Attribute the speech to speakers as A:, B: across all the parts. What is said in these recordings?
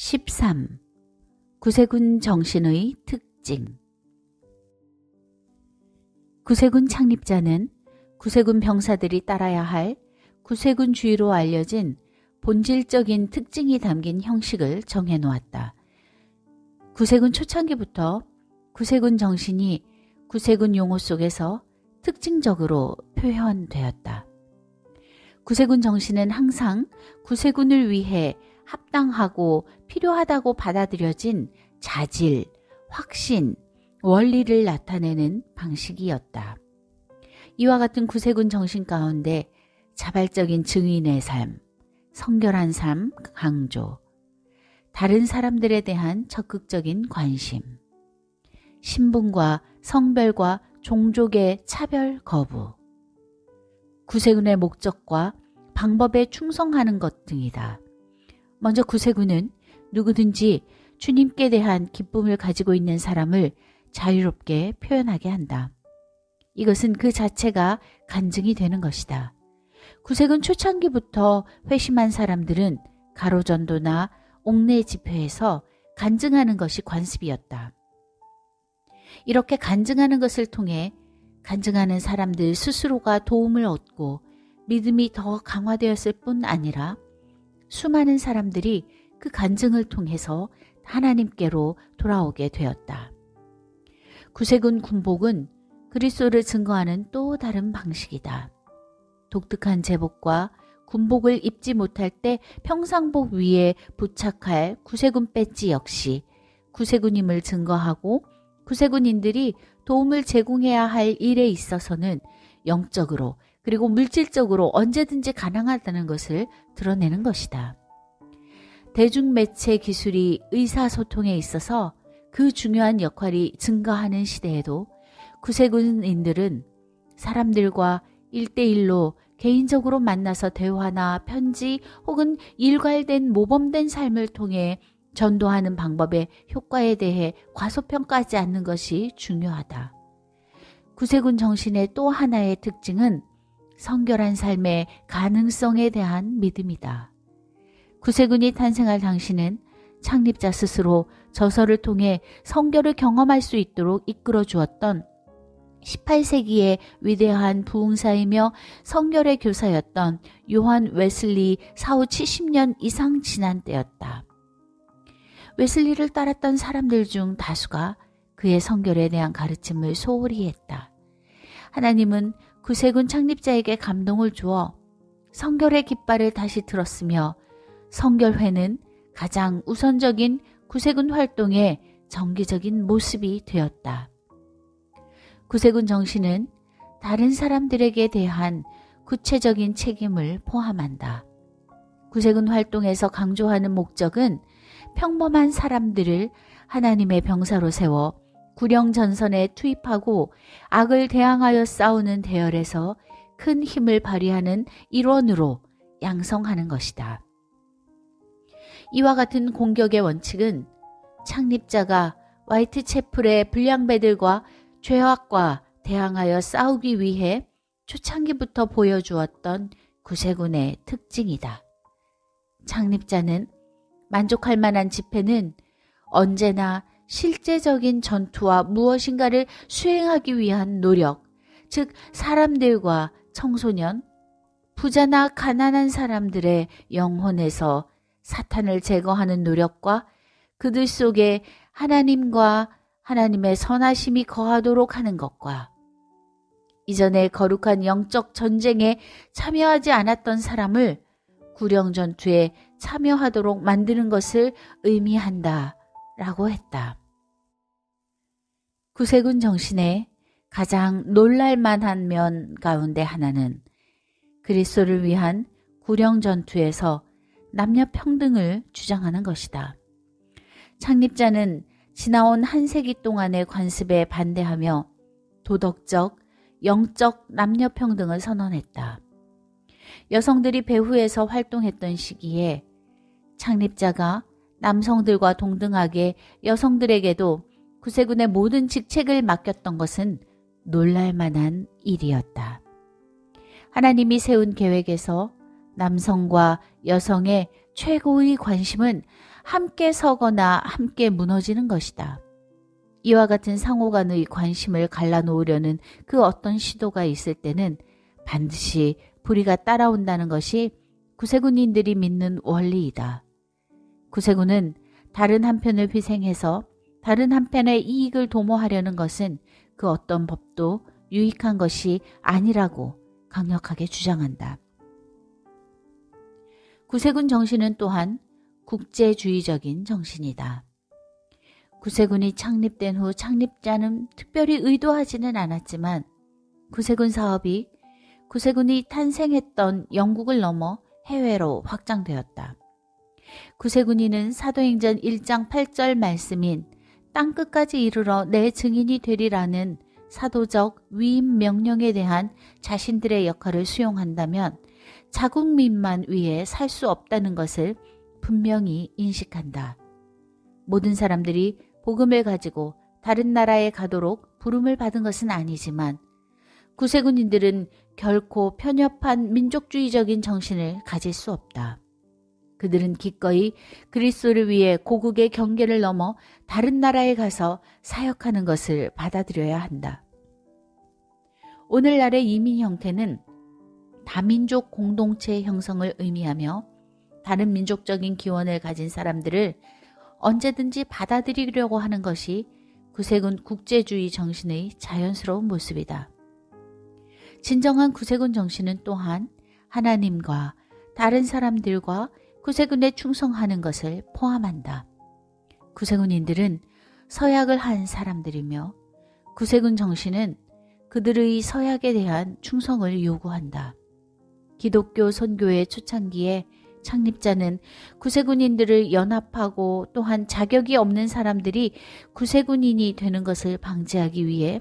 A: 13. 구세군 정신의 특징. 구세군 창립자는 구세군 병사들이 따라야 할 구세군주의로 알려진 본질적인 특징이 담긴 형식을 정해놓았다. 구세군 초창기부터 구세군 정신이 구세군 용어 속에서 특징적으로 표현되었다. 구세군 정신은 항상 구세군을 위해 합당하고 필요하다고 받아들여진 자질, 확신, 원리를 나타내는 방식이었다. 이와 같은 구세군 정신 가운데 자발적인 증인의 삶, 성결한 삶 강조, 다른 사람들에 대한 적극적인 관심, 신분과 성별과 종족의 차별 거부, 구세군의 목적과 방법에 충성하는 것 등이다. 먼저 구세군은 누구든지 주님께 대한 기쁨을 가지고 있는 사람을 자유롭게 표현하게 한다. 이것은 그 자체가 간증이 되는 것이다. 구세군 초창기부터 회심한 사람들은 가로전도나 옥내 집회에서 간증하는 것이 관습이었다. 이렇게 간증하는 것을 통해 간증하는 사람들 스스로가 도움을 얻고 믿음이 더 강화되었을 뿐 아니라 수많은 사람들이 그 간증을 통해서 하나님께로 돌아오게 되었다. 구세군 군복은 그리스도를 증거하는 또 다른 방식이다. 독특한 제복과 군복을 입지 못할 때 평상복 위에 부착할 구세군 배지 역시 구세군임을 증거하고 구세군인들이 도움을 제공해야 할 일에 있어서는 영적으로 그리고 물질적으로 언제든지 가능하다는 것을 드러내는 것이다. 대중매체 기술이 의사소통에 있어서 그 중요한 역할이 증가하는 시대에도 구세군인들은 사람들과 1대1로 개인적으로 만나서 대화나 편지 혹은 일괄된 모범된 삶을 통해 전도하는 방법의 효과에 대해 과소평가하지 않는 것이 중요하다. 구세군 정신의 또 하나의 특징은 성결한 삶의 가능성에 대한 믿음이다. 구세군이 탄생할 당시는 창립자 스스로 저서를 통해 성결을 경험할 수 있도록 이끌어 주었던 18세기의 위대한 부흥사이며 성결의 교사였던 요한 웨슬리 사후 70년 이상 지난 때였다. 웨슬리를 따랐던 사람들 중 다수가 그의 성결에 대한 가르침을 소홀히 했다. 하나님은 구세군 창립자에게 감동을 주어 성결의 깃발을 다시 들었으며 성결회는 가장 우선적인 구세군 활동의 정기적인 모습이 되었다. 구세군 정신은 다른 사람들에게 대한 구체적인 책임을 포함한다. 구세군 활동에서 강조하는 목적은 평범한 사람들을 하나님의 병사로 세워 구령전선에 투입하고 악을 대항하여 싸우는 대열에서 큰 힘을 발휘하는 일원으로 양성하는 것이다. 이와 같은 공격의 원칙은 창립자가 화이트채플의 불량배들과 죄악과 대항하여 싸우기 위해 초창기부터 보여주었던 구세군의 특징이다. 창립자는 만족할 만한 집회는 언제나 실제적인 전투와 무엇인가를 수행하기 위한 노력, 즉 사람들과 청소년, 부자나 가난한 사람들의 영혼에서 사탄을 제거하는 노력과 그들 속에 하나님과 하나님의 선하심이 거하도록 하는 것과 이전에 거룩한 영적 전쟁에 참여하지 않았던 사람을 구령전투에 참여하도록 만드는 것을 의미한다 라고 했다. 구세군 정신의 가장 놀랄만한 면 가운데 하나는 그리스도를 위한 구령전투에서 남녀 평등을 주장하는 것이다. 창립자는 지나온 한 세기 동안의 관습에 반대하며 도덕적, 영적 남녀 평등을 선언했다. 여성들이 배후에서 활동했던 시기에 창립자가 남성들과 동등하게 여성들에게도 구세군의 모든 직책을 맡겼던 것은 놀랄만한 일이었다. 하나님이 세운 계획에서 남성과 여성의 최고의 관심은 함께 서거나 함께 무너지는 것이다. 이와 같은 상호 간의 관심을 갈라놓으려는 그 어떤 시도가 있을 때는 반드시 불의가 따라온다는 것이 구세군인들이 믿는 원리이다. 구세군은 다른 한편을 희생해서 다른 한편의 이익을 도모하려는 것은 그 어떤 법도 유익한 것이 아니라고 강력하게 주장한다. 구세군 정신은 또한 국제주의적인 정신이다. 구세군이 창립된 후 창립자는 특별히 의도하지는 않았지만 구세군 사업이 구세군이 탄생했던 영국을 넘어 해외로 확장되었다. 구세군이는 사도행전 1장 8절 말씀인 땅끝까지 이르러 내 증인이 되리라는 사도적 위임 명령에 대한 자신들의 역할을 수용한다면 자국민만 위해 살 수 없다는 것을 분명히 인식한다. 모든 사람들이 복음을 가지고 다른 나라에 가도록 부름을 받은 것은 아니지만 구세군인들은 결코 편협한 민족주의적인 정신을 가질 수 없다. 그들은 기꺼이 그리스도를 위해 고국의 경계를 넘어 다른 나라에 가서 사역하는 것을 받아들여야 한다. 오늘날의 이민 형태는 다민족 공동체 형성을 의미하며 다른 민족적인 기원을 가진 사람들을 언제든지 받아들이려고 하는 것이 구세군 국제주의 정신의 자연스러운 모습이다. 진정한 구세군 정신은 또한 하나님과 다른 사람들과 구세군에 충성하는 것을 포함한다. 구세군인들은 서약을 한 사람들이며 구세군 정신은 그들의 서약에 대한 충성을 요구한다. 기독교 선교의 초창기에 창립자는 구세군인들을 연합하고 또한 자격이 없는 사람들이 구세군인이 되는 것을 방지하기 위해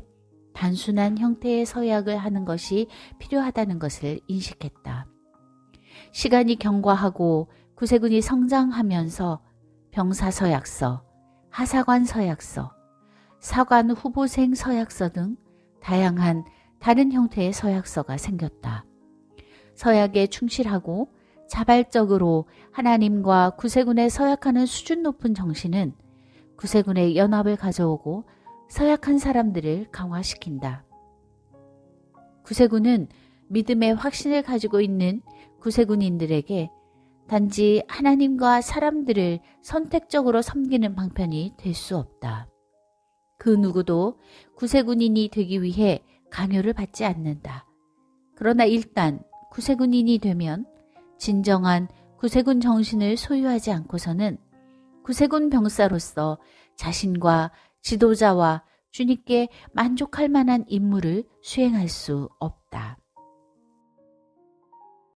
A: 단순한 형태의 서약을 하는 것이 필요하다는 것을 인식했다. 시간이 경과하고 구세군이 성장하면서 병사서약서, 하사관 서약서, 사관 후보생 서약서 등 다양한 다른 형태의 서약서가 생겼다. 서약에 충실하고 자발적으로 하나님과 구세군에 서약하는 수준 높은 정신은 구세군의 연합을 가져오고 서약한 사람들을 강화시킨다. 구세군은 믿음의 확신을 가지고 있는 구세군인들에게 단지 하나님과 사람들을 선택적으로 섬기는 방편이 될 수 없다. 그 누구도 구세군인이 되기 위해 강요를 받지 않는다. 그러나 일단 구세군인이 되면 진정한 구세군 정신을 소유하지 않고서는 구세군 병사로서 자신과 지도자와 주님께 만족할 만한 임무를 수행할 수 없다.